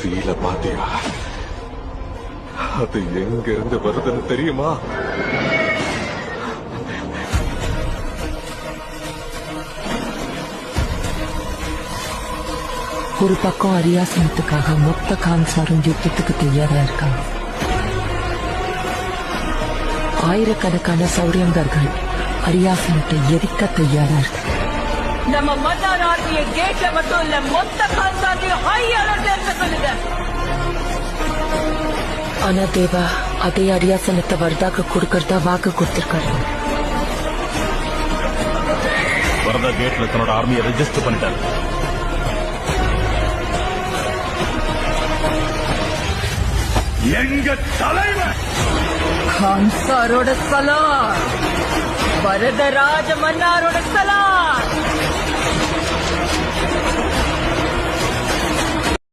சீல பாத்தியா? அது எங்க இருந்து வருதுன்னு தெரியுமா? ஒரு பக்கம் அரியாசனத்துக்காக மொத்த கான்சாரும் யுத்தத்துக்கு தயாரா இருக்காங்க. ஆயிரக்கணக்கான சௌரியங்கர்கள் அரியாசனத்தை எரிக்க தயாரா இருக்கு. நம்ம மன்னார் ஆர்மியை கேட்ல மட்டும் இல்ல, மொத்த கான்சாரையும் ஹை அலர்ட்ல இருக்க சொல்லுங்க. ஆனா தேவா அதே அரியாசனத்தை வரதாக்கு கொடுக்கறதா வாக்கு கொடுத்திருக்காரு. வரதா கேட்ல தன்னோட ஆர்மியை ரெஜிஸ்டர் பண்ணிட்டாரு. எங்க தலைவர் கான்சாரோட சலாம், வரதராஜ மன்னாரோட சலாம்.